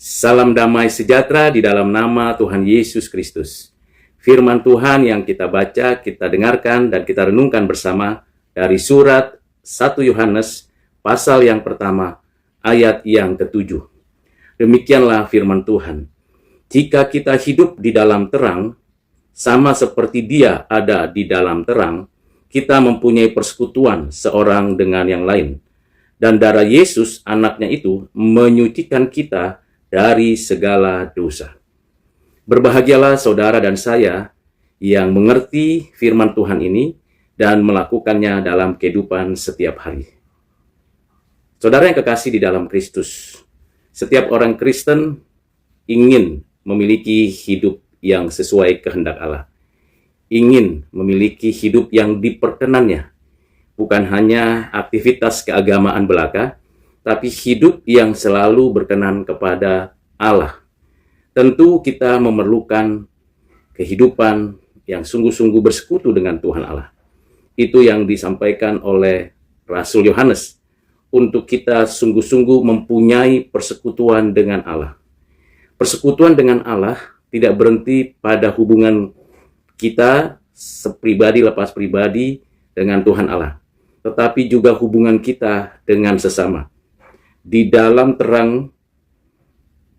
Salam damai sejahtera di dalam nama Tuhan Yesus Kristus. Firman Tuhan yang kita baca, kita dengarkan, dan kita renungkan bersama dari surat 1 Yohanes, pasal yang pertama, ayat yang ke-7. Demikianlah firman Tuhan. Jika kita hidup di dalam terang, sama seperti Dia ada di dalam terang, kita mempunyai persekutuan seorang dengan yang lain. Dan darah Yesus, anaknya itu, menyucikan kita dari segala dosa. Berbahagialah saudara dan saya yang mengerti firman Tuhan ini dan melakukannya dalam kehidupan setiap hari. Saudara yang kekasih di dalam Kristus, setiap orang Kristen ingin memiliki hidup yang sesuai kehendak Allah. Ingin memiliki hidup yang diperkenannya. Bukan hanya aktivitas keagamaan belaka, tapi hidup yang selalu berkenan kepada Allah. Tentu kita memerlukan kehidupan yang sungguh-sungguh bersekutu dengan Tuhan Allah. Itu yang disampaikan oleh Rasul Yohanes, untuk kita sungguh-sungguh mempunyai persekutuan dengan Allah. Persekutuan dengan Allah tidak berhenti pada hubungan kita sepribadi lepas pribadi dengan Tuhan Allah, tetapi juga hubungan kita dengan sesama. Di dalam terang,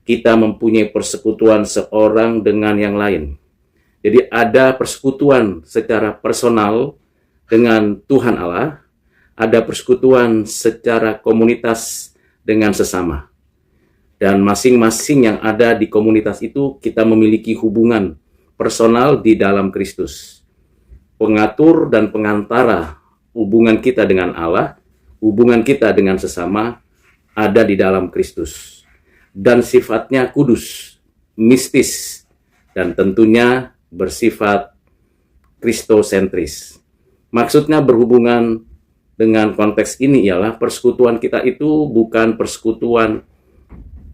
kita mempunyai persekutuan seorang dengan yang lain. Jadi ada persekutuan secara personal dengan Tuhan Allah, ada persekutuan secara komunitas dengan sesama. Dan masing-masing yang ada di komunitas itu, kita memiliki hubungan personal di dalam Kristus. Pengatur dan pengantara hubungan kita dengan Allah, hubungan kita dengan sesama, ada di dalam Kristus, dan sifatnya kudus, mistis, dan tentunya bersifat kristosentris. Maksudnya berhubungan dengan konteks ini ialah persekutuan kita itu bukan persekutuan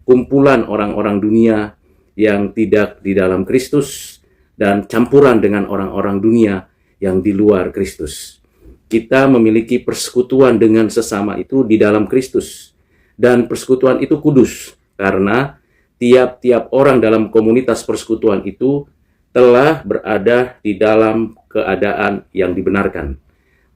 kumpulan orang-orang dunia yang tidak di dalam Kristus dan campuran dengan orang-orang dunia yang di luar Kristus. Kita memiliki persekutuan dengan sesama itu di dalam Kristus. Dan persekutuan itu kudus, karena tiap-tiap orang dalam komunitas persekutuan itu telah berada di dalam keadaan yang dibenarkan,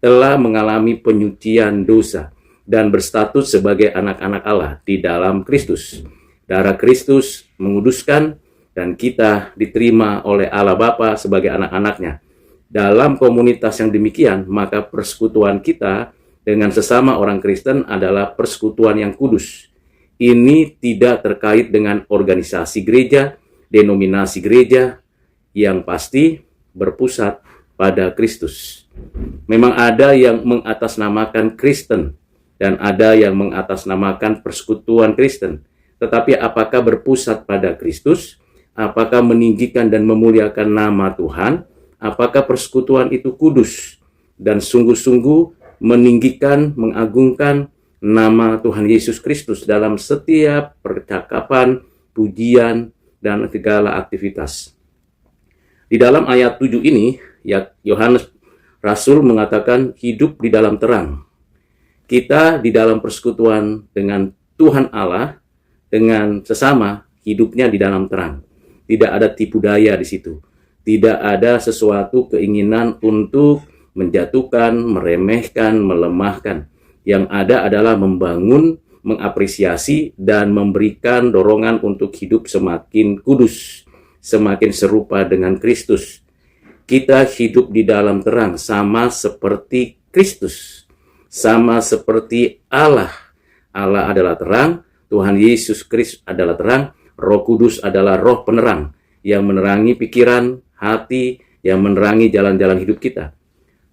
telah mengalami penyucian dosa, dan berstatus sebagai anak-anak Allah di dalam Kristus. Darah Kristus menguduskan, dan kita diterima oleh Allah Bapa sebagai anak-anaknya. Dalam komunitas yang demikian, maka persekutuan kita dengan sesama orang Kristen adalah persekutuan yang kudus. Ini tidak terkait dengan organisasi gereja, denominasi gereja, yang pasti berpusat pada Kristus. Memang ada yang mengatasnamakan Kristen, dan ada yang mengatasnamakan persekutuan Kristen. Tetapi apakah berpusat pada Kristus? Apakah meninggikan dan memuliakan nama Tuhan? Apakah persekutuan itu kudus dan sungguh-sungguh meninggikan, mengagungkan nama Tuhan Yesus Kristus dalam setiap percakapan, pujian, dan segala aktivitas. Di dalam ayat 7 ini, Yohanes Rasul mengatakan hidup di dalam terang. Kita di dalam persekutuan dengan Tuhan Allah, dengan sesama, hidupnya di dalam terang. Tidak ada tipu daya di situ. Tidak ada sesuatu keinginan untuk menjatuhkan, meremehkan, melemahkan. Yang ada adalah membangun, mengapresiasi, dan memberikan dorongan untuk hidup semakin kudus, semakin serupa dengan Kristus. Kita hidup di dalam terang sama seperti Kristus, sama seperti Allah. Allah adalah terang, Tuhan Yesus Kristus adalah terang, Roh Kudus adalah roh penerang yang menerangi pikiran, hati, yang menerangi jalan-jalan hidup kita.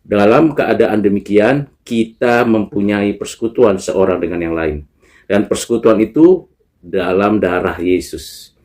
Dalam keadaan demikian, kita mempunyai persekutuan seorang dengan yang lain. Dan persekutuan itu dalam darah Yesus.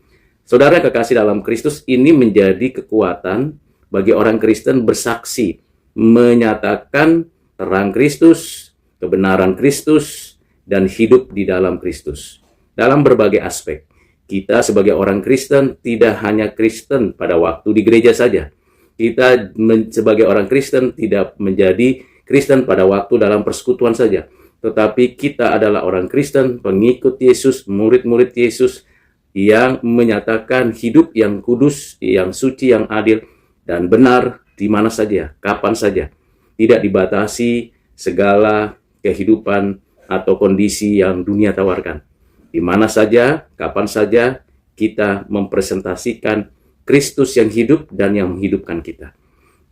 Saudara kekasih dalam Kristus, ini menjadi kekuatan bagi orang Kristen bersaksi, menyatakan terang Kristus, kebenaran Kristus, dan hidup di dalam Kristus. Dalam berbagai aspek, kita sebagai orang Kristen tidak hanya Kristen pada waktu di gereja saja. Kita sebagai orang Kristen tidak menjadi Kristen pada waktu dalam persekutuan saja. Tetapi kita adalah orang Kristen, pengikut Yesus, murid-murid Yesus, yang menyatakan hidup yang kudus, yang suci, yang adil, dan benar di mana saja, kapan saja. Tidak dibatasi segala kehidupan atau kondisi yang dunia tawarkan. Di mana saja, kapan saja, kita mempresentasikan Kristus yang hidup dan yang menghidupkan kita.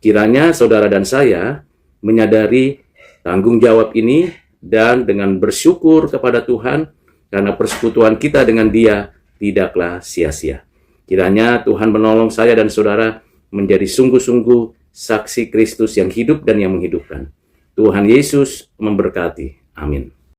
Kiranya saudara dan saya menyadari tanggung jawab ini dan dengan bersyukur kepada Tuhan karena persekutuan kita dengan Dia tidaklah sia-sia. Kiranya Tuhan menolong saya dan saudara menjadi sungguh-sungguh saksi Kristus yang hidup dan yang menghidupkan. Tuhan Yesus memberkati. Amin.